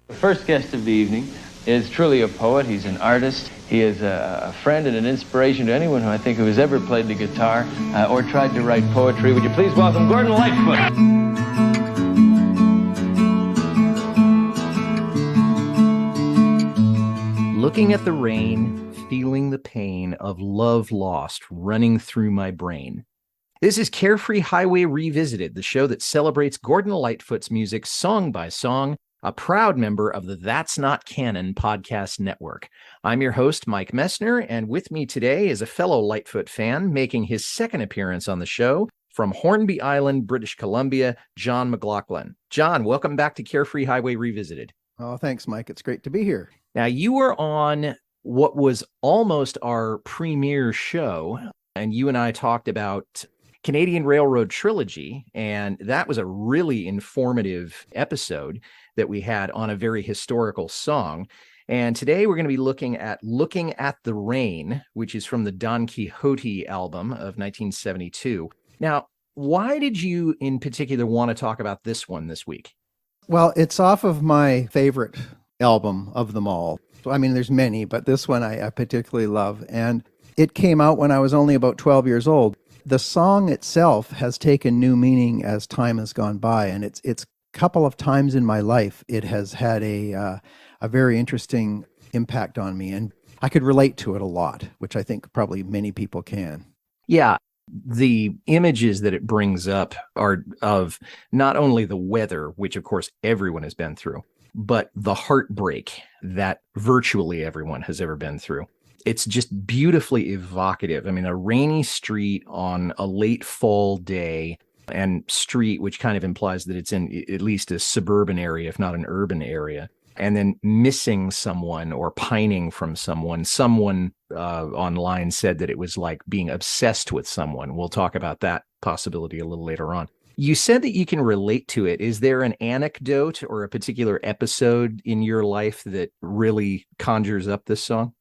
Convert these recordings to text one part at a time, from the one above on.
The first guest of the evening is truly a poet. He's an artist. He is a friend and an inspiration to anyone who has ever played the guitar or tried to write poetry. Would you please welcome Gordon Lightfoot? Looking at the rain, feeling the pain of love lost running through my brain. This is Carefree Highway Revisited, the show that celebrates Gordon Lightfoot's music song by song, a proud member of the That's Not Canon podcast network. I'm your host, Mike Messner, and with me today is a fellow Lightfoot fan making his second appearance on the show from Hornby Island, British Columbia, John McLachlan. John, welcome back to Carefree Highway Revisited. Oh, thanks, Mike. It's great to be here. Now, you were on what was almost our premiere show, and you and I talked about Canadian Railroad Trilogy, and that was a really informative episode that we had on a very historical song. And today we're going to be looking at the Rain, which is from the Don Quixote album of 1972. Now, why did you in particular want to talk about this one this week? Well, it's off of my favorite album of them all. I mean, there's many, but this one I particularly love. And it came out when I was only about 12 years old. The song itself has taken new meaning as time has gone by. And it's a couple of times in my life, it has had a very interesting impact on me. And I could relate to it a lot, which I think probably many people can. Yeah. The images that it brings up are of not only the weather, which of course everyone has been through, but the heartbreak that virtually everyone has ever been through. It's just beautifully evocative. I mean, a rainy street on a late fall day, and street, which kind of implies that it's in at least a suburban area, if not an urban area. And then missing someone or pining from someone. Someone online said that it was like being obsessed with someone. We'll talk about that possibility a little later on. You said that you can relate to it. Is there an anecdote or a particular episode in your life that really conjures up this song?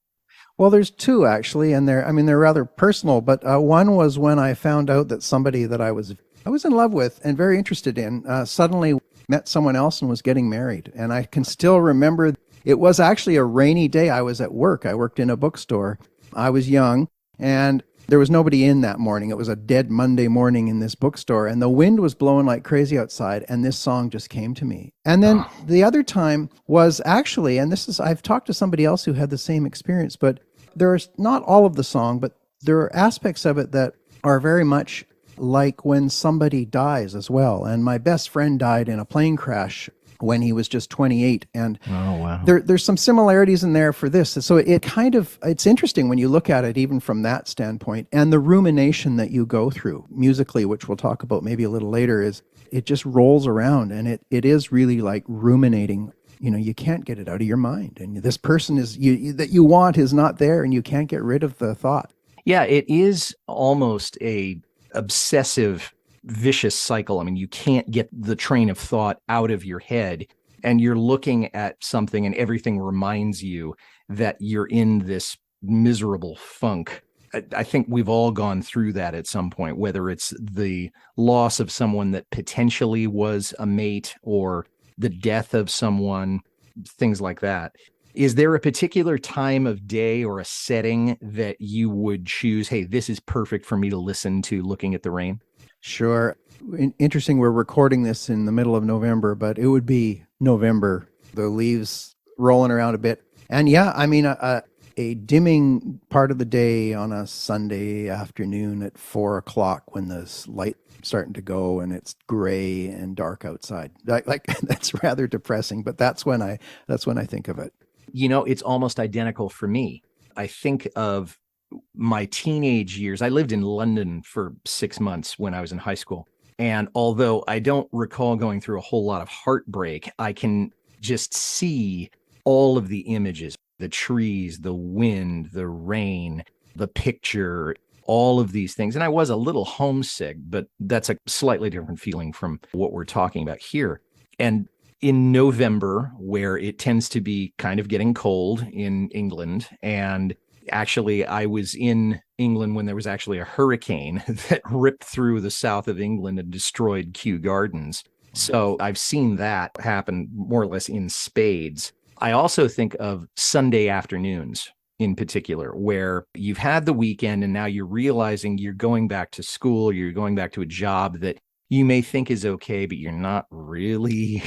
Well, there's two actually, and they're rather personal. But one was when I found out that somebody that I was in love with and very interested in suddenly met someone else and was getting married. And I can still remember it was actually a rainy day. I was at work. I worked in a bookstore. I was young, and there was nobody in that morning. It was a dead Monday morning in this bookstore, and the wind was blowing like crazy outside, and this song just came to me. And then the other time was actually, and I've talked to somebody else who had the same experience, but there's not all of the song, but there are aspects of it that are very much like when somebody dies as well. And my best friend died in a plane crash when he was just 28. And there's some similarities in there for this. So it's interesting when you look at it, even from that standpoint, and the rumination that you go through musically, which we'll talk about maybe a little later, is it just rolls around, and it is really like ruminating. You know, you can't get it out of your mind. And this person that you want is not there, and you can't get rid of the thought. Yeah, it is almost a obsessive, vicious cycle. I mean, you can't get the train of thought out of your head, and you're looking at something and everything reminds you that you're in this miserable funk. I think we've all gone through that at some point, whether it's the loss of someone that potentially was a mate or the death of someone, things like that. Is there a particular time of day or a setting that you would choose? Hey, this is perfect for me to listen to Looking at the Rain. Sure. Interesting. We're recording this in the middle of November, but it would be November, the leaves rolling around a bit. And yeah, I mean, a dimming part of the day on a Sunday afternoon at 4:00 when the light starting to go and it's gray and dark outside. Like that's rather depressing, but that's when I think of it. You know, it's almost identical for me. I think of my teenage years. I lived in London for 6 months when I was in high school. And although I don't recall going through a whole lot of heartbreak, I can just see all of the images, the trees, the wind, the rain, the picture, all of these things. And I was a little homesick, but that's a slightly different feeling from what we're talking about here. And in November, where it tends to be kind of getting cold in England, and actually I was in England when there was actually a hurricane that ripped through the south of England and destroyed Kew Gardens. So I've seen that happen more or less in spades. I also think of Sunday afternoons in particular, where you've had the weekend and now you're realizing you're going back to school, you're going back to a job that you may think is okay, but you're not really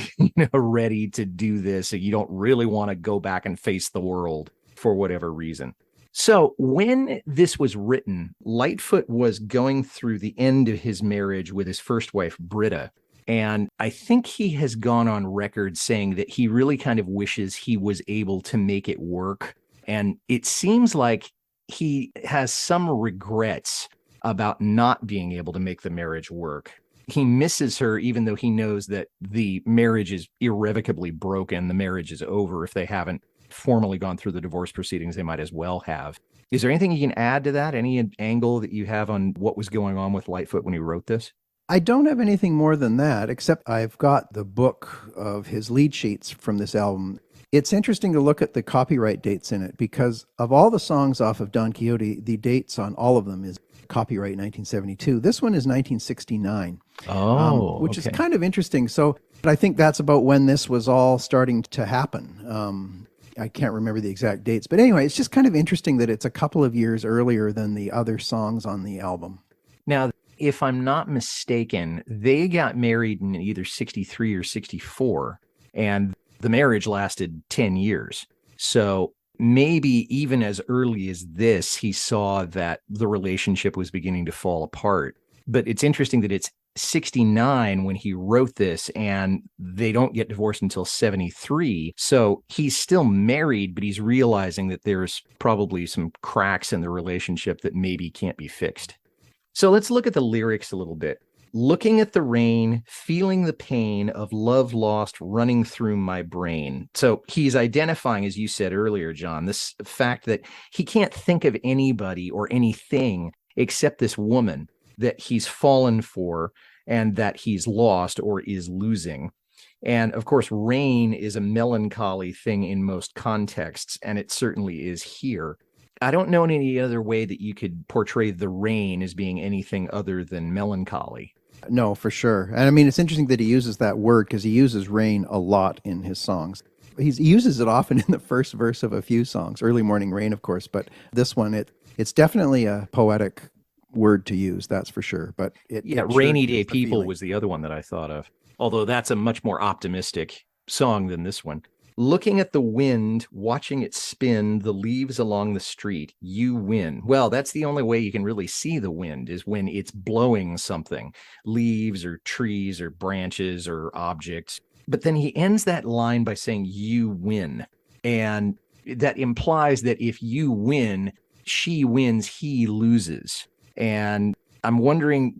ready to do this. So you don't really want to go back and face the world for whatever reason. So when this was written, Lightfoot was going through the end of his marriage with his first wife, Britta. And I think he has gone on record saying that he really kind of wishes he was able to make it work. And it seems like he has some regrets about not being able to make the marriage work. He misses her, even though he knows that the marriage is irrevocably broken. The marriage is over. If they haven't formally gone through the divorce proceedings, they might as well have. Is there anything you can add to that? Any angle that you have on what was going on with Lightfoot when he wrote this? I don't have anything more than that, except I've got the book of his lead sheets from this album. It's interesting to look at the copyright dates in it, because of all the songs off of Don Quixote, the dates on all of them is copyright 1972. This one is 1969, which is kind of interesting. So I think that's about when this was all starting to happen. I can't remember the exact dates, but anyway, it's just kind of interesting that it's a couple of years earlier than the other songs on the album. Now, if I'm not mistaken, they got married in either 63 or 64, and the marriage lasted 10 years. So maybe even as early as this, he saw that the relationship was beginning to fall apart. But it's interesting that it's 69 when he wrote this, and they don't get divorced until 73. So he's still married, but he's realizing that there's probably some cracks in the relationship that maybe can't be fixed. So let's look at the lyrics a little bit. Looking at the rain, feeling the pain of love lost running through my brain. So he's identifying, as you said earlier, John, this fact that he can't think of anybody or anything except this woman that he's fallen for and that he's lost or is losing. And of course, rain is a melancholy thing in most contexts, and it certainly is here. I don't know any other way that you could portray the rain as being anything other than melancholy. No, for sure. And I mean, it's interesting that he uses that word, because he uses rain a lot in his songs. He uses it often in the first verse of a few songs, Early Morning Rain, of course, but this one, it's definitely a poetic word to use, that's for sure. But Rainy Day People was the other one that I thought of, although that's a much more optimistic song than this one. Looking at the wind, watching it spin, the leaves along the street, you win. Well, that's the only way you can really see the wind, is when it's blowing something, leaves or trees or branches or objects. But then he ends that line by saying, you win. And that implies that if you win, she wins, he loses. And I'm wondering,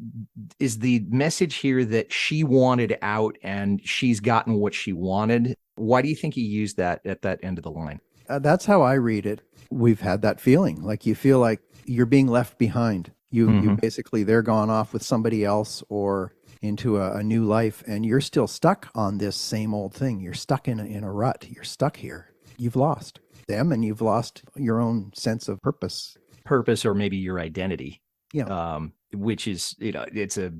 is the message here that she wanted out and she's gotten what she wanted? Why do you think he used that at that end of the line? That's how I read it. We've had that feeling, like you feel like you're being left behind. You basically, they're gone off with somebody else or into a new life, and you're still stuck on this same old thing. You're stuck in a rut. You're stuck here. You've lost them, and you've lost your own sense of purpose. Purpose, or maybe your identity. Yeah. Which is, it's a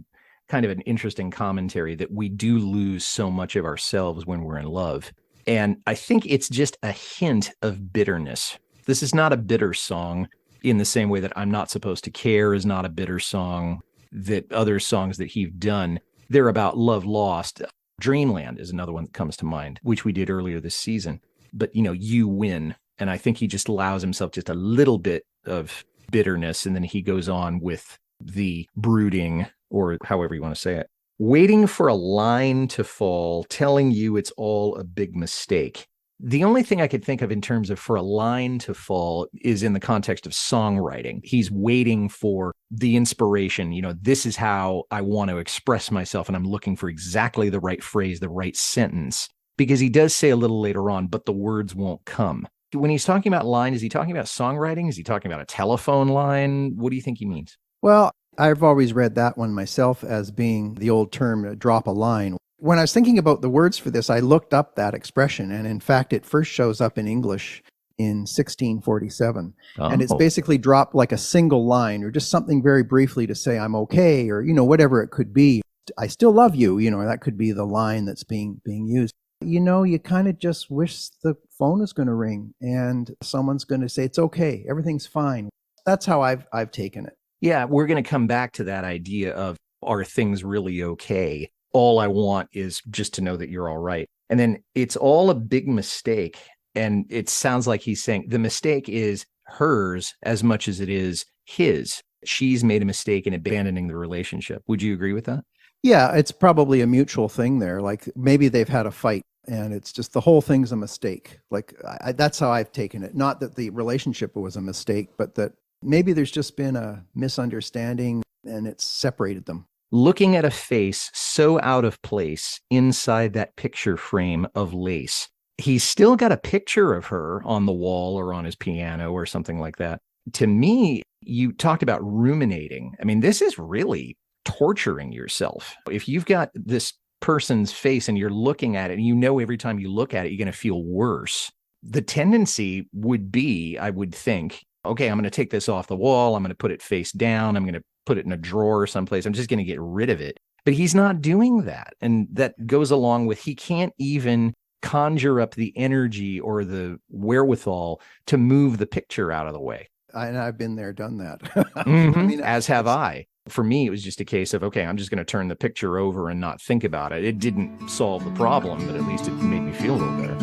kind of an interesting commentary that we do lose so much of ourselves when we're in love. And I think it's just a hint of bitterness. This is not a bitter song in the same way that I'm Not Supposed to Care is not a bitter song, that other songs that he's done, they're about love lost. Dreamland is another one that comes to mind, which we did earlier this season. But, you win. And I think he just allows himself just a little bit of bitterness, and then he goes on with the brooding, or however you want to say it. Waiting for a line to fall, telling you it's all a big mistake. The only thing I could think of in terms of for a line to fall is in the context of songwriting. He's waiting for the inspiration. This is how I want to express myself, and I'm looking for exactly the right phrase, the right sentence, because he does say a little later on, but the words won't come. When he's talking about line, is he talking about songwriting? Is he talking about a telephone line? What do you think he means? Well, I've always read that one myself as being the old term, drop a line. When I was thinking about the words for this, I looked up that expression, and in fact, it first shows up in English in 1647. And it's basically dropped like a single line, or just something very briefly to say I'm okay, or, whatever it could be. I still love you, that could be the line that's being used. You kind of just wish the phone is going to ring and someone's going to say, it's okay, everything's fine. That's how I've taken it. Yeah, we're going to come back to that idea of, are things really okay? All I want is just to know that you're all right. And then it's all a big mistake. And it sounds like he's saying the mistake is hers as much as it is his. She's made a mistake in abandoning the relationship. Would you agree with that? Yeah, it's probably a mutual thing there. Like maybe they've had a fight and it's just the whole thing's a mistake. Like that's how I've taken it. Not that the relationship was a mistake, but that maybe there's just been a misunderstanding and it's separated them. Looking at a face so out of place inside that picture frame of lace. He's still got a picture of her on the wall or on his piano or something like that. To me, you talked about ruminating. I mean, this is really torturing yourself. If you've got this person's face and you're looking at it and every time you look at it, you're going to feel worse. The tendency would be, I would think, okay, I'm going to take this off the wall. I'm going to put it face down. I'm going to put it in a drawer someplace. I'm just going to get rid of it. But he's not doing that. And that goes along with, he can't even conjure up the energy or the wherewithal to move the picture out of the way. And I've been there, done that. Mm-hmm. I mean, as have I. For me, it was just a case of, okay, I'm just going to turn the picture over and not think about it. It didn't solve the problem, but at least it made me feel a little better.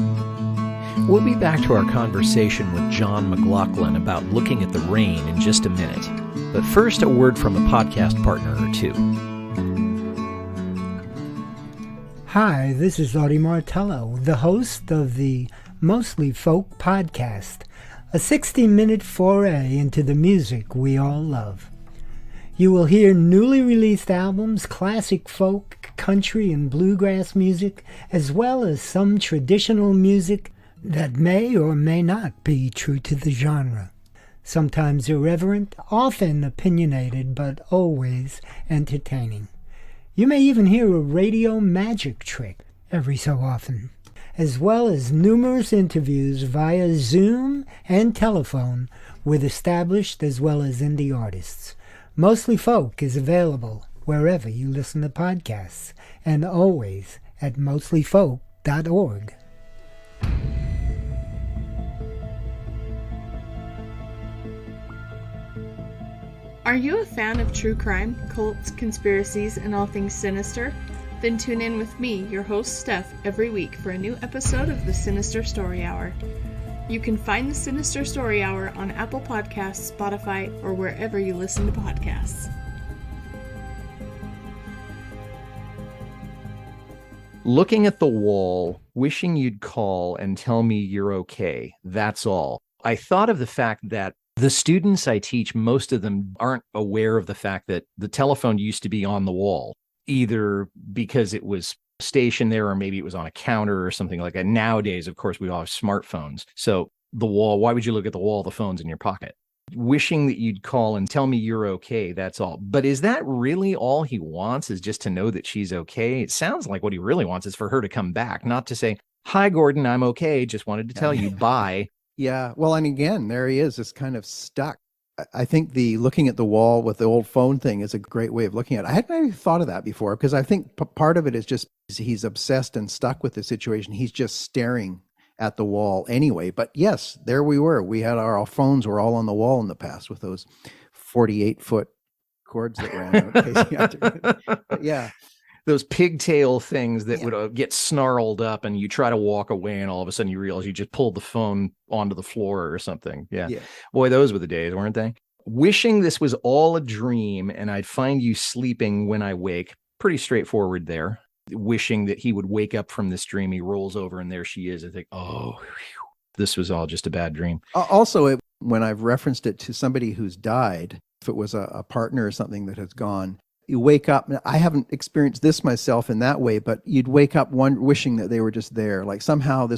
We'll be back to our conversation with John McLachlan about looking at the rain in just a minute. But first, a word from a podcast partner or two. Hi, this is Audie Martello, the host of the Mostly Folk podcast, a 60-minute foray into the music we all love. You will hear newly released albums, classic folk, country, and bluegrass music, as well as some traditional music that may or may not be true to the genre. Sometimes irreverent, often opinionated, but always entertaining. You may even hear a radio magic trick every so often, as well as numerous interviews via Zoom and telephone with established as well as indie artists. Mostly Folk is available wherever you listen to podcasts, and always at mostlyfolk.org. Are you a fan of true crime, cults, conspiracies, and all things sinister? Then tune in with me, your host Steph, every week for a new episode of the Sinister Story Hour. You can find the Sinister Story Hour on Apple Podcasts, Spotify, or wherever you listen to podcasts. Looking at the wall, wishing you'd call and tell me you're okay. That's all. I thought of the fact that the students I teach, most of them aren't aware of the fact that the telephone used to be on the wall, either because it was stationed there or maybe it was on a counter or something like that. Nowadays, of course, we all have smartphones. So the wall, why would you look at the wall? The phone's in your pocket. Wishing that you'd call and tell me you're okay. That's all. But is that really all he wants, is just to know that she's okay? It sounds like what he really wants is for her to come back, not to say, hi, Gordon, I'm okay. Just wanted to tell you bye. Yeah. Well, and again, there he is, just kind of stuck. I think the looking at the wall with the old phone thing is a great way of looking at it. I hadn't really thought of that before, because I think part of it is just he's obsessed and stuck with the situation. He's just staring at the wall anyway. But yes, there we were. We had our phones were all on the wall in the past with those 48-foot cords that ran out. Yeah. Those pigtail things that would get snarled up, and you try to walk away and all of a sudden you realize you just pulled the phone onto the floor or something. Yeah. Boy, those were the days, weren't they? Wishing this was all a dream and I'd find you sleeping when I wake. Pretty straightforward there. Wishing that he would wake up from this dream. He rolls over and there she is. I think, oh, whew, this was all just a bad dream. Also, when I've referenced it to somebody who's died, if it was a partner or something that has gone, you wake up. I haven't experienced this myself in that way, but you'd wake up wishing that they were just there. Like somehow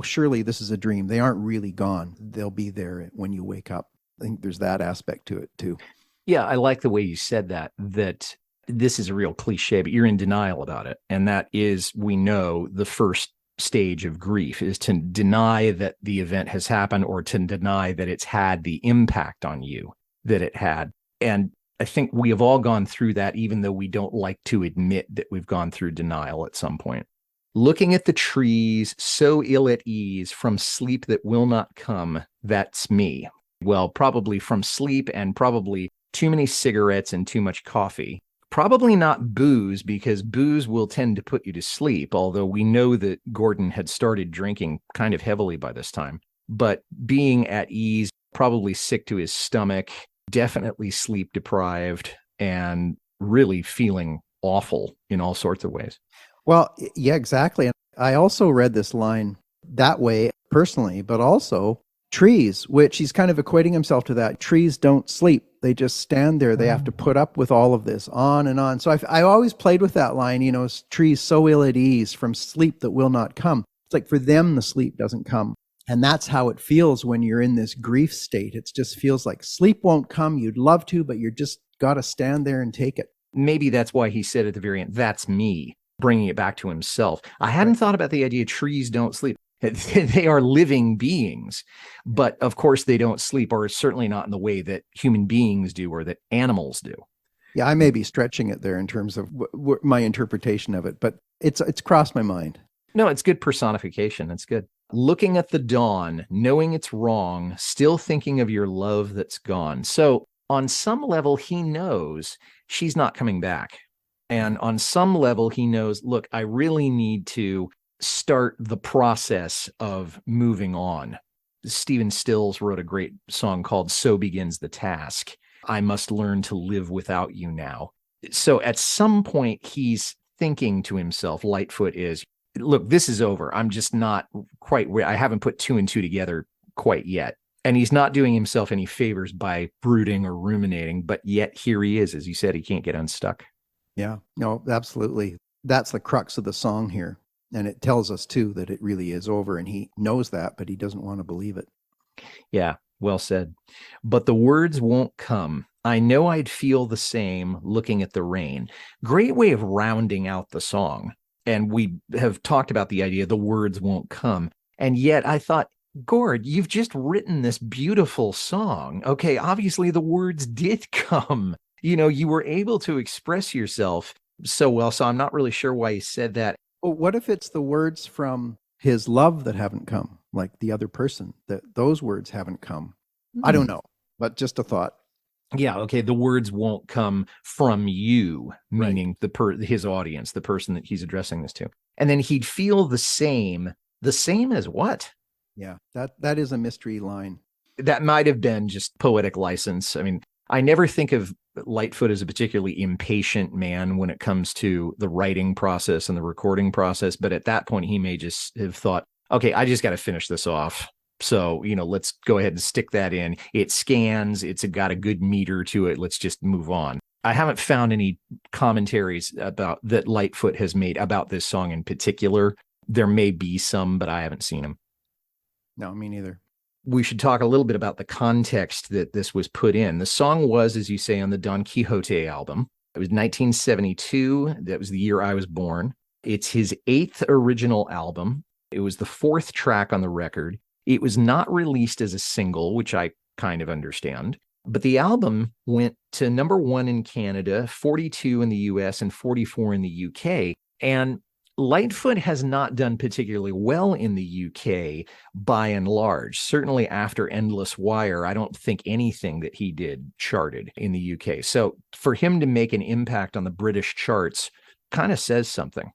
surely this is a dream. They aren't really gone. They'll be there when you wake up. I think there's that aspect to it too. Yeah, I like the way you said that this is a real cliche, but you're in denial about it. And that is, we know, the first stage of grief is to deny that the event has happened, or to deny that it's had the impact on you that it had. And I think we have all gone through that, even though we don't like to admit that we've gone through denial at some point. Looking at the trees, so ill at ease from sleep that will not come, that's me. Well, probably from sleep and probably too many cigarettes and too much coffee. Probably not booze, because booze will tend to put you to sleep, although we know that Gordon had started drinking kind of heavily by this time. But being at ease, probably sick to his stomach, definitely sleep deprived, and really feeling awful in all sorts of ways. Well, yeah, exactly. And I also read this line that way personally, but also trees, which he's kind of equating himself to that. Trees don't sleep. They just stand there. They have to put up with all of this on and on. So I always played with that line, trees so ill at ease from sleep that will not come. It's like for them, the sleep doesn't come. And that's how it feels when you're in this grief state. It just feels like sleep won't come. You'd love to, but you're just got to stand there and take it. Maybe that's why he said at the very end, that's me, bringing it back to himself. I hadn't thought about the idea trees don't sleep. They are living beings, but of course they don't sleep, or certainly not in the way that human beings do or that animals do. Yeah, I may be stretching it there in terms of my interpretation of it, but it's crossed my mind. No, it's good personification. It's good. Looking at the dawn, knowing it's wrong, still thinking of your love that's gone. So on some level, he knows she's not coming back. And on some level, he knows, look, I really need to start the process of moving on. Stephen Stills wrote a great song called So Begins the Task. I must learn to live without you now. So at some point, he's thinking to himself, Lightfoot is, look, this is over. I'm just not quite where I haven't put two and two together quite yet. And he's not doing himself any favors by brooding or ruminating, but yet here he is. As you said, he can't get unstuck. Yeah, no, absolutely. That's the crux of the song here. And it tells us, too, that it really is over. And he knows that, but he doesn't want to believe it. Yeah, well said. But the words won't come. I know I'd feel the same looking at the rain. Great way of rounding out the song. And we have talked about the idea the words won't come. And yet I thought, Gord, you've just written this beautiful song. Okay, obviously the words did come. You were able to express yourself so well. So I'm not really sure why you said that. Well, what if it's the words from his love that haven't come, like the other person, that those words haven't come? I don't know, but just a thought. Yeah, okay, the words won't come from you, meaning his audience, the person that he's addressing this to. And then he'd feel the same as what? Yeah, that is a mystery line. That might have been just poetic license. I mean, I never think of Lightfoot as a particularly impatient man when it comes to the writing process and the recording process. But at that point, he may just have thought, okay, I just got to finish this off. So, let's go ahead and stick that in. It scans. It's got a good meter to it. Let's just move on. I haven't found any commentaries about that Lightfoot has made about this song in particular. There may be some, but I haven't seen them. No, me neither. We should talk a little bit about the context that this was put in. The song was, as you say, on the Don Quixote album. It was 1972. That was the year I was born. It's his 8th original album. It was the 4th track on the record. It was not released as a single, which I kind of understand. But the album went to number 1 in Canada, 42 in the US, and 44 in the UK. And Lightfoot has not done particularly well in the UK by and large. Certainly after Endless Wire, I don't think anything that he did charted in the UK. So for him to make an impact on the British charts kind of says something.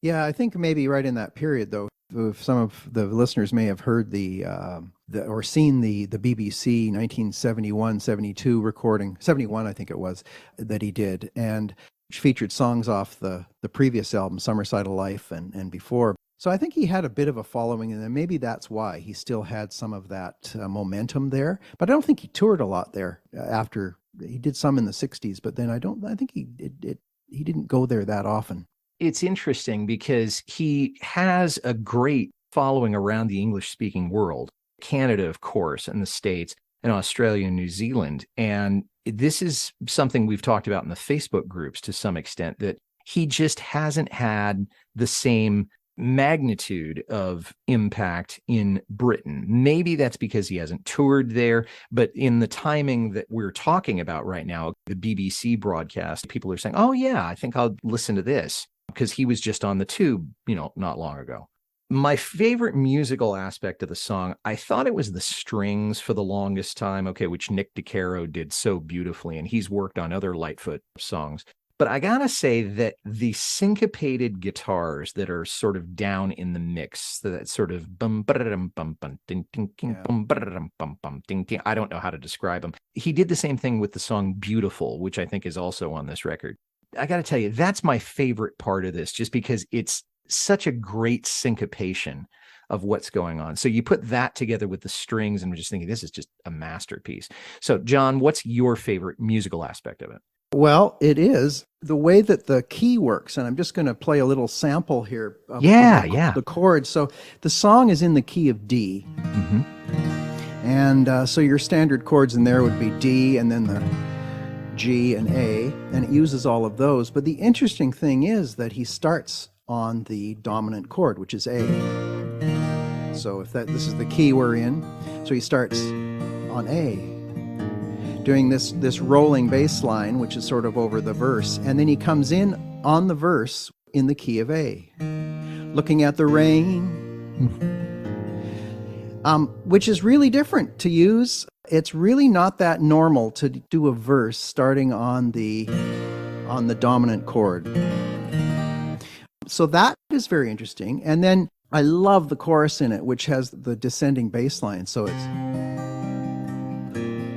Yeah, I think maybe right in that period, though, if some of the listeners may have heard or seen the BBC 1971-72 recording, 71 I think it was, that he did, and which featured songs off the previous album, Summerside of Life, and before. So I think he had a bit of a following, and then maybe that's why he still had some of that momentum there. But I don't think he toured a lot there after. He did some in the 60s, but then I think he didn't go there that often. It's interesting because he has a great following around the English-speaking world, Canada, of course, and the States, and Australia and New Zealand. And this is something we've talked about in the Facebook groups to some extent, that he just hasn't had the same magnitude of impact in Britain. Maybe that's because he hasn't toured there, but in the timing that we're talking about right now, the BBC broadcast, people are saying, oh yeah, I think I'll listen to this, because he was just on the tube, not long ago. My favorite musical aspect of the song, I thought it was the strings for the longest time, which Nick DeCaro did so beautifully, and he's worked on other Lightfoot songs. But I gotta say that the syncopated guitars that are sort of down in the mix, that sort of bum bum bum bum ding ding ding bum bum bum ding ding. I don't know how to describe them. He did the same thing with the song "Beautiful," which I think is also on this record. I gotta tell you, that's my favorite part of this, just because it's such a great syncopation of what's going on. So you put that together with the strings, and we're just thinking, this is just a masterpiece. So, John, what's your favorite musical aspect of it? Well, it is the way that the key works. And I'm just going to play a little sample here of the chords. So the song is in the key of D. Mm-hmm. And so your standard chords in there would be D and then the G and A. And it uses all of those. But the interesting thing is that he starts on the dominant chord, which is A. So if this is the key we're in, so he starts on A, doing this rolling bass line, which is sort of over the verse, and then he comes in on the verse in the key of A, looking at the rain, which is really different to use. It's really not that normal to do a verse starting on the dominant chord. So that is very interesting. And then I love the chorus in it, which has the descending bass line. So it's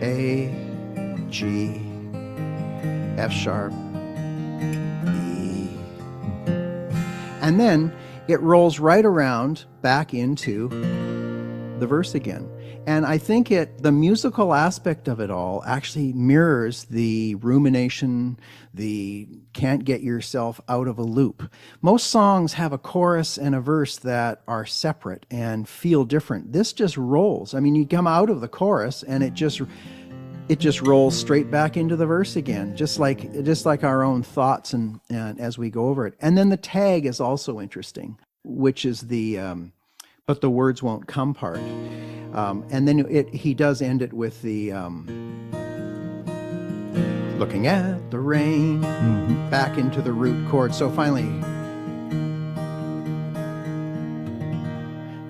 A, G, F sharp, E. And then it rolls right around back into the verse again. And I think the musical aspect of it all actually mirrors the rumination, the can't get yourself out of a loop. Most songs have a chorus and a verse that are separate and feel different. This just rolls. I mean, you come out of the chorus and it just rolls straight back into the verse again, just like our own thoughts and as we go over it. And then the tag is also interesting, which is the but the words won't come part. And then he does end it with the looking at the rain, back into the root chord. So finally,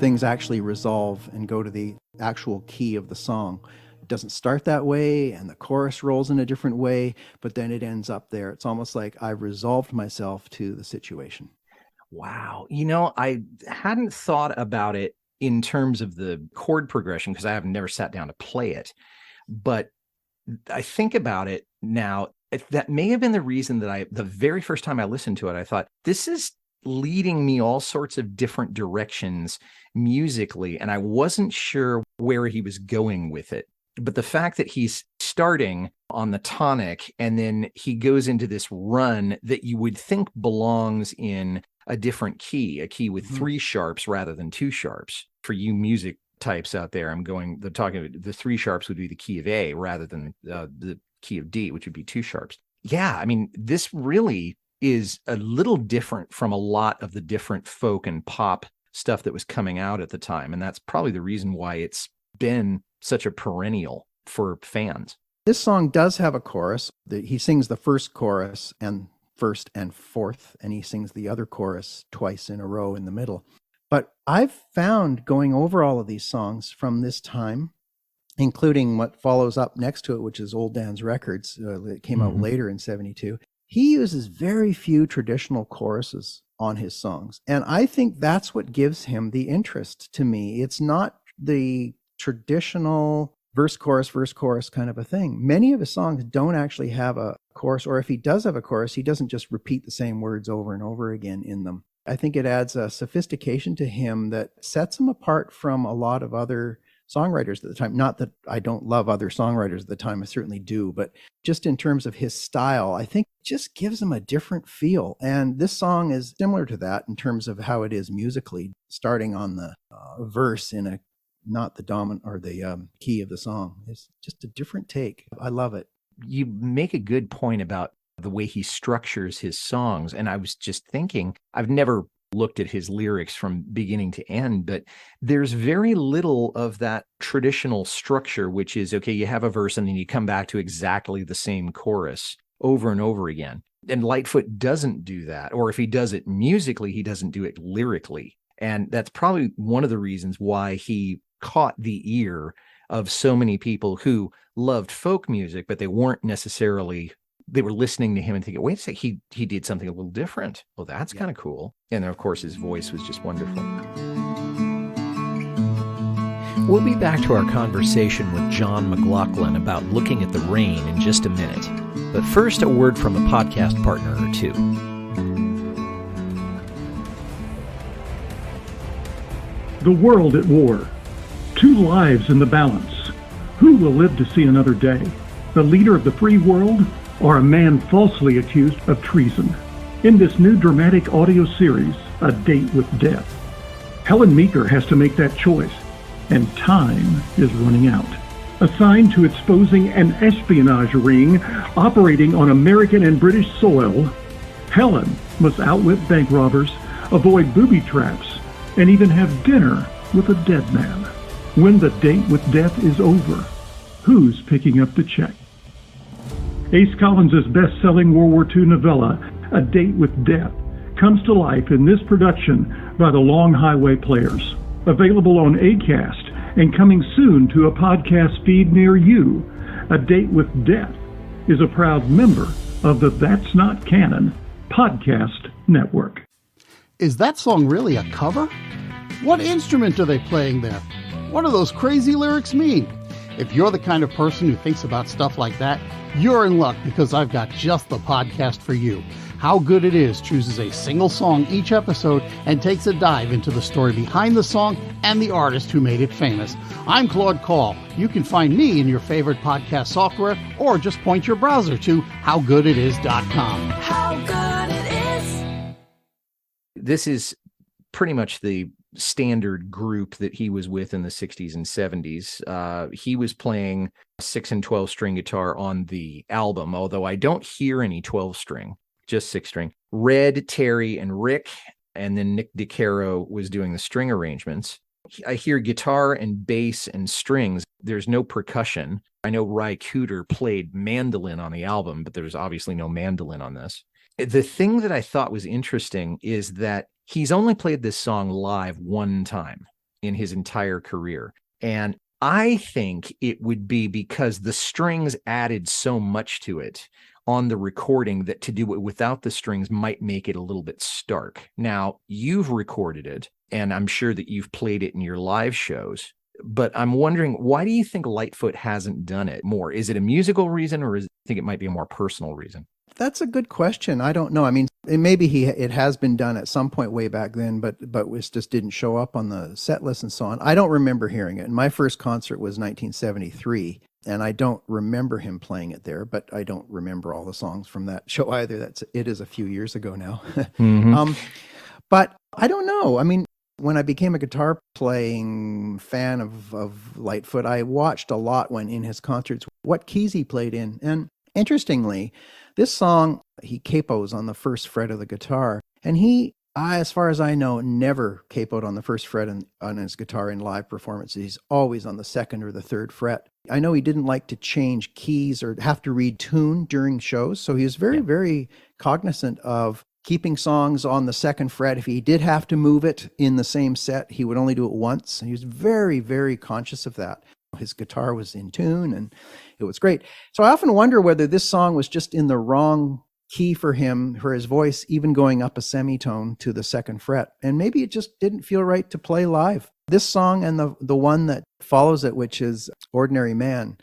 things actually resolve and go to the actual key of the song. It doesn't start that way, and the chorus rolls in a different way, but then it ends up there. It's almost like I've resolved myself to the situation. Wow. I hadn't thought about it in terms of the chord progression, because I have never sat down to play it. But I think about it now, that may have been the reason that the very first time I listened to it, I thought, this is leading me all sorts of different directions musically, and I wasn't sure where he was going with it. But the fact that he's starting on the tonic and then he goes into this run that you would think belongs in a different key, a key with three sharps rather than two sharps. For you music types out there, the three sharps would be the key of A rather than the key of D, which would be two sharps. Yeah, I mean, this really is a little different from a lot of the different folk and pop stuff that was coming out at the time. And that's probably the reason why it's been such a perennial for fans. This song does have a chorus. He sings the first chorus and first and fourth, and he sings the other chorus twice in a row in the middle. But I've found, going over all of these songs from this time, including what follows up next to it, which is Old Dan's Records, that came out later in 72, he uses very few traditional choruses on his songs. And I think that's what gives him the interest to me. It's not the traditional verse, chorus kind of a thing. Many of his songs don't actually have a chorus, or if he does have a chorus, he doesn't just repeat the same words over and over again in them. I think it adds a sophistication to him that sets him apart from a lot of other songwriters at the time. Not that I don't love other songwriters at the time, I certainly do, but just in terms of his style, I think it just gives him a different feel. And this song is similar to that in terms of how it is musically, starting on the verse in not the dominant or the key of the song. It's just a different take. I love it. You make a good point about the way he structures his songs. And I was just thinking, I've never looked at his lyrics from beginning to end, but there's very little of that traditional structure, which is, okay, you have a verse and then you come back to exactly the same chorus over and over again. And Lightfoot doesn't do that. Or if he does it musically, he doesn't do it lyrically. And that's probably one of the reasons why he caught the ear of so many people who loved folk music, but they weren't necessarily, they were listening to him and thinking, wait a second, he did something a little different. Well, that's kind of cool. And then, of course, his voice was just wonderful. We'll be back to our conversation with John McLachlan about looking at the rain in just a minute. But first, a word from a podcast partner or two. The world at war. 2 lives in the balance. Who will live to see another day? The leader of the free world or a man falsely accused of treason? In this new dramatic audio series, A Date with Death, Helen Meeker has to make that choice, and time is running out. Assigned to exposing an espionage ring operating on American and British soil, Helen must outwit bank robbers, avoid booby traps, and even have dinner with a dead man. When the date with death is over, who's picking up the check? Ace Collins' best-selling World War II novella, A Date with Death, comes to life in this production by the Long Highway Players. Available on Acast and coming soon to a podcast feed near you, A Date with Death is a proud member of the That's Not Canon podcast network. Is that song really a cover? What instrument are they playing there? What do those crazy lyrics mean? If you're the kind of person who thinks about stuff like that, you're in luck, because I've got just the podcast for you. How Good It Is chooses a single song each episode and takes a dive into the story behind the song and the artist who made it famous. I'm Claude Call. You can find me in your favorite podcast software, or just point your browser to howgooditis.com. How good it is. This is pretty much the standard group that he was with in the 60s and 70s. He was playing 6 and 12 string guitar on the album, although I don't hear any 12 string, just 6 string. Red, Terry, and Rick, and then Nick DiCaro was doing the string arrangements. I hear guitar and bass and strings. There's no percussion. I know Ry Cooder played mandolin on the album, but there's obviously no mandolin on this. The thing that I thought was interesting is that he's only played this song live one time in his entire career. And I think it would be because the strings added so much to it on the recording that to do it without the strings might make it a little bit stark. Now, you've recorded it, and I'm sure that you've played it in your live shows. But I'm wondering, why do you think Lightfoot hasn't done it more? Is it a musical reason, or do you think it might be a more personal reason? That's a good question. I don't know. I mean, maybe it has been done at some point way back then, but it just didn't show up on the set list and so on. I don't remember hearing it. And my first concert was 1973, and I don't remember him playing it there, but I don't remember all the songs from that show either. It is a few years ago now. Mm-hmm. But I don't know. I mean, when I became a guitar playing fan of Lightfoot, I watched a lot when in his concerts what keys he played in. And interestingly, this song, he capos on the first fret of the guitar. And he, as far as I know, never capoed on the first fret on his guitar in live performances. He's always on the second or the third fret. I know he didn't like to change keys or have to read tune during shows. So he was very cognizant of keeping songs on the second fret. If he did have to move it in the same set, he would only do it once. And he was very, very conscious of that. His guitar was in tune and it was great. So I often wonder whether this song was just in the wrong key for him, for his voice, even going up a semitone to the second fret. And maybe it just didn't feel right to play live. This song and the one that follows it, which is Ordinary Man,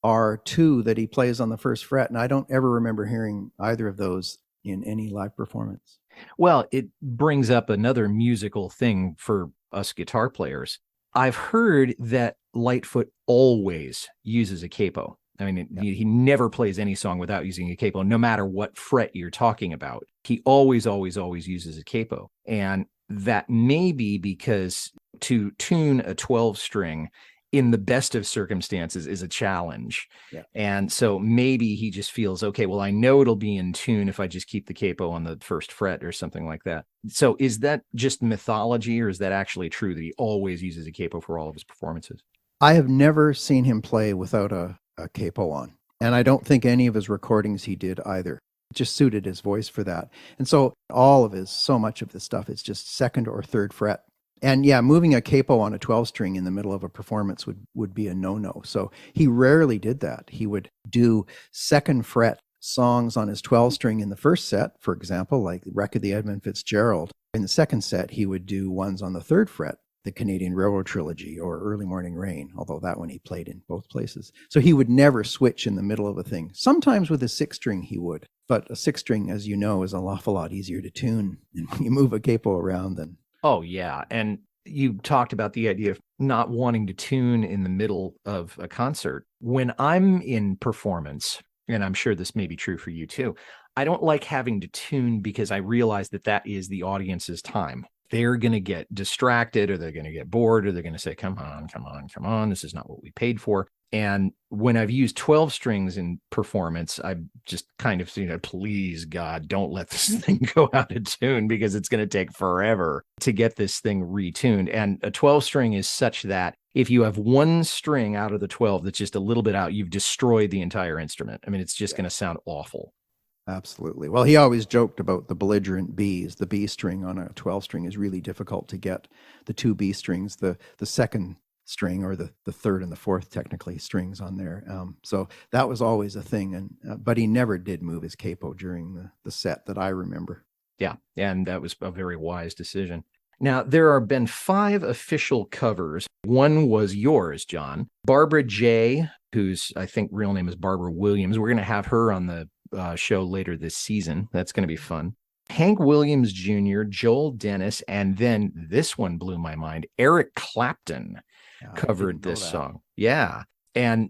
are two that he plays on the first fret. And I don't ever remember hearing either of those in any live performance. Well, it brings up another musical thing for us guitar players. I've heard that Lightfoot always uses a capo. I mean, he never plays any song without using a capo, no matter what fret you're talking about. He always uses a capo. And that may be because to tune a 12 string, in the best of circumstances is a challenge. Yeah. And so maybe he just feels, okay, well, I know it'll be in tune if I just keep the capo on the first fret or something like that. So is that just mythology, or is that actually true that he always uses a capo for all of his performances? I have never seen him play without a capo on. And I don't think any of his recordings he did either. It just suited his voice for that. And so so much of this stuff is just second or third fret. And yeah, moving a capo on a 12 string in the middle of a performance would be a no-no. So he rarely did that. He would do second fret songs on his 12 string in the first set, for example, like Wreck of the Edmund Fitzgerald. In the second set, he would do ones on the third fret, the Canadian Railroad Trilogy or Early Morning Rain, although that one he played in both places. So he would never switch in the middle of a thing. Sometimes with a 6 string he would, but a 6 string, as you know, is an awful lot easier to tune. And when you move a capo around, then... Oh, yeah. And you talked about the idea of not wanting to tune in the middle of a concert. When I'm in performance, and I'm sure this may be true for you too, I don't like having to tune because I realize that is the audience's time. They're going to get distracted, or they're going to get bored, or they're going to say, come on, this is not what we paid for. And when I've used 12 strings in performance, I just kind of, please God, don't let this thing go out of tune, because it's going to take forever to get this thing retuned. And a 12 string is such that if you have one string out of the 12 that's just a little bit out, you've destroyed the entire instrument. I mean, it's just going to sound awful. Absolutely. Well, he always joked about the belligerent Bs. The B string on a 12 string is really difficult to get. The two B strings, the second string, or the third and the fourth technically strings on there. So that was always a thing. And but he never did move his capo during the set that I remember. Yeah, and that was a very wise decision. Now, there have been 5 official covers. One was yours, John. Barbara J., whose I think real name is Barbara Williams. We're going to have her on the show later this season. That's going to be fun. Hank Williams Jr., Joel Dennis, and then this one blew my mind. Eric Clapton covered this song. Yeah. And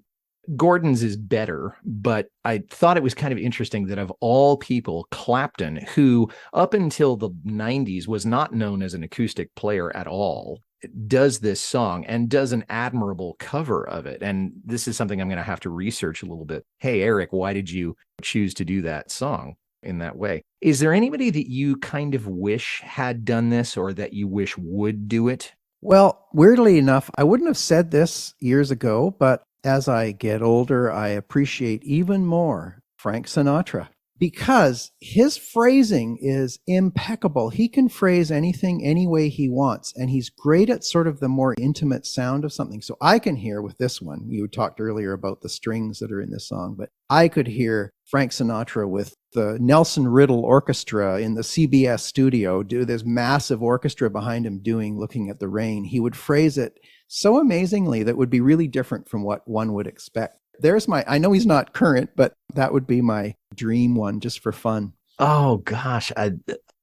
Gordon's is better, but I thought it was kind of interesting that of all people, Clapton, who up until the 90s was not known as an acoustic player at all, does this song and does an admirable cover of it. And this is something I'm going to have to research a little bit. Hey, Eric, why did you choose to do that song in that way? Is there anybody that you kind of wish had done this, or that you wish would do it? Well, weirdly enough, I wouldn't have said this years ago, but as I get older, I appreciate even more Frank Sinatra, because his phrasing is impeccable. He can phrase anything any way he wants, and he's great at sort of the more intimate sound of something. So I can hear with this one, you talked earlier about the strings that are in this song, but I could hear Frank Sinatra with the Nelson Riddle Orchestra in the CBS studio, do this massive orchestra behind him doing Looking at the Rain. He would phrase it so amazingly that would be really different from what one would expect. I know he's not current, but that would be my dream one, just for fun. Oh, gosh.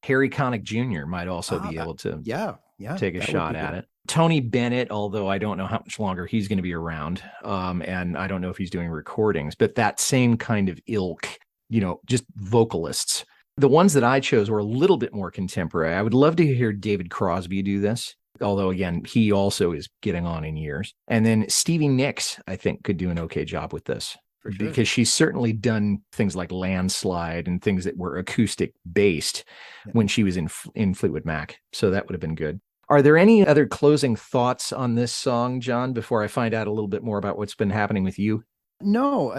Harry Connick Jr. might also be able to take a shot at it. Tony Bennett, although I don't know how much longer he's going to be around, and I don't know if he's doing recordings, but that same kind of ilk, just vocalists. The ones that I chose were a little bit more contemporary. I would love to hear David Crosby do this, although, again, he also is getting on in years. And then Stevie Nicks, I think, could do an okay job with this. For sure. Because she's certainly done things like Landslide and things that were acoustic based when she was in Fleetwood Mac. So that would have been good. Are there any other closing thoughts on this song, John, before I find out a little bit more about what's been happening with you? No,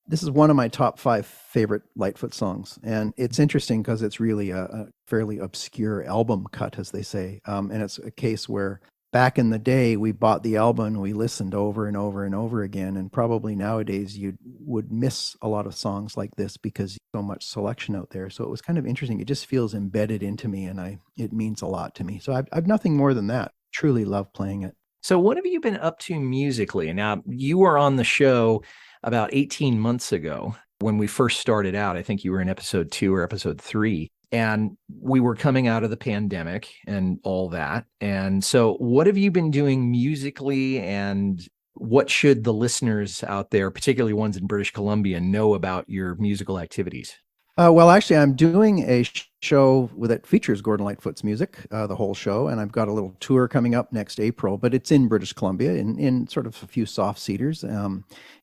this is one of my top 5 favorite Lightfoot songs. And it's interesting because it's really a fairly obscure album cut, as they say. And it's a case where back in the day, we bought the album and we listened over and over and over again. And probably nowadays you would miss a lot of songs like this because so much selection out there. So it was kind of interesting. It just feels embedded into me, and it means a lot to me. So I've nothing more than that. Truly love playing it. So what have you been up to musically? Now, you were on the show about 18 months ago when we first started out. I think you were in episode 2 or episode 3. And we were coming out of the pandemic and all that. And so what have you been doing musically, and what should the listeners out there, particularly ones in British Columbia, know about your musical activities? Well, actually, I'm doing a show that features Gordon Lightfoot's music, the whole show, and I've got a little tour coming up next April, but it's in British Columbia in sort of a few soft seaters.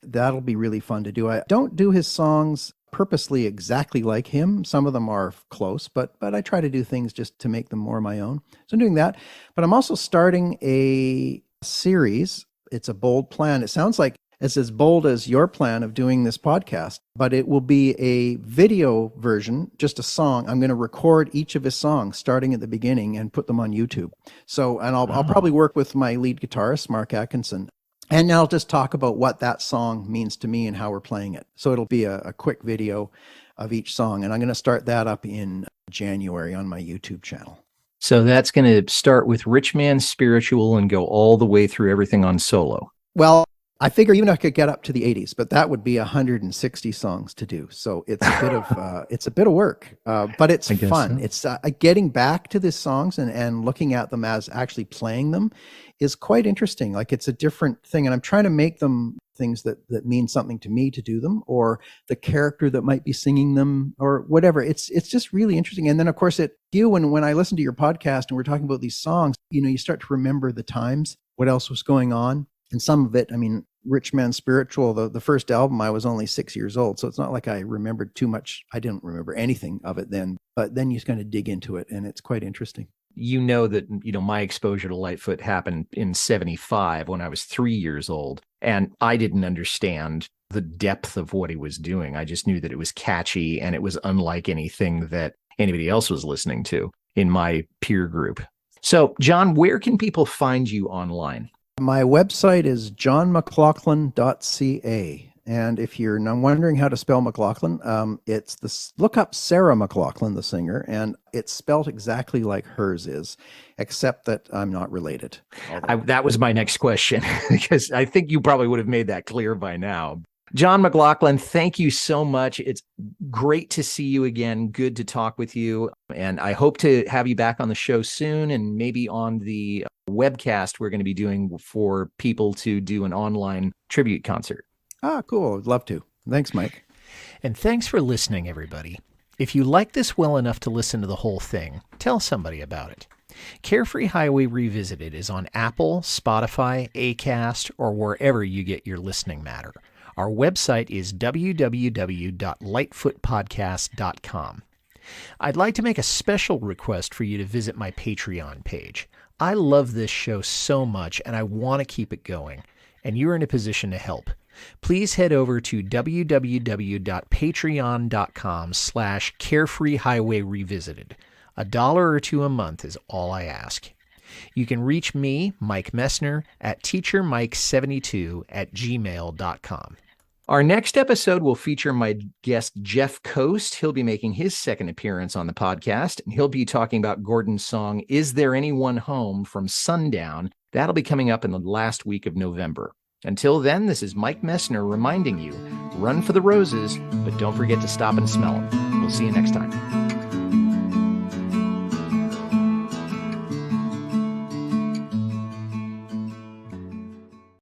That'll be really fun to do. I don't do his songs purposely exactly like him. Some of them are close, but I try to do things just to make them more my own. So I'm doing that, but I'm also starting a series. It's a bold plan. It sounds like it's as bold as your plan of doing this podcast, but it will be a video version, just a song. I'm going to record each of his songs starting at the beginning and put them on YouTube. So, and I'll probably work with my lead guitarist, Mark Atkinson, and I'll just talk about what that song means to me and how we're playing it. So it'll be a quick video of each song, and I'm going to start that up in January on my YouTube channel. So that's going to start with Rich Man Spiritual and go all the way through everything on solo. Well, I figure even I could get up to the 80s, but that would be 160 songs to do. So it's a bit of it's a bit of work, but it's fun. So. It's getting back to these songs and looking at them as actually playing them is quite interesting. Like it's a different thing, and I'm trying to make them things that mean something to me to do them, or the character that might be singing them, or whatever. It's just really interesting. And then of course when I listen to your podcast and we're talking about these songs, you start to remember the times, what else was going on. And some of it, I mean, Rich Man Spiritual, the first album, I was only 6 years old. So it's not like I remembered too much. I didn't remember anything of it then, but then you kind of dig into it and it's quite interesting. You know that, my exposure to Lightfoot happened in 75 when I was 3 years old. And I didn't understand the depth of what he was doing. I just knew that it was catchy and it was unlike anything that anybody else was listening to in my peer group. So, John, where can people find you online? My website is johnmclachlan.ca. And if you're wondering how to spell McLachlan, look up Sarah McLachlan, the singer, and it's spelled exactly like hers is, except that I'm not related. That was my next question, because I think you probably would have made that clear by now. John McLachlan, thank you so much. It's great to see you again. Good to talk with you. And I hope to have you back on the show soon, and maybe on the webcast we're going to be doing for people to do an online tribute concert. Ah, cool. I'd love to. Thanks, Mike. And thanks for listening, everybody. If you like this well enough to listen to the whole thing, tell somebody about it. Carefree Highway Revisited is on Apple, Spotify, Acast, or wherever you get your listening matter. Our website is www.lightfootpodcast.com. I'd like to make a special request for you to visit my Patreon page. I love this show so much, and I want to keep it going, and you're in a position to help. Please head over to www.patreon.com/carefreehighwayrevisited. $1 or $2 a month is all I ask. You can reach me, Mike Messner, at teachermike72@gmail.com. Our next episode will feature my guest, Jeff Coast. He'll be making his second appearance on the podcast, and he'll be talking about Gordon's song, Is There Anyone Home, from Sundown. That'll be coming up in the last week of November. Until then, this is Mike Messner reminding you, run for the roses, but don't forget to stop and smell them. We'll see you next time.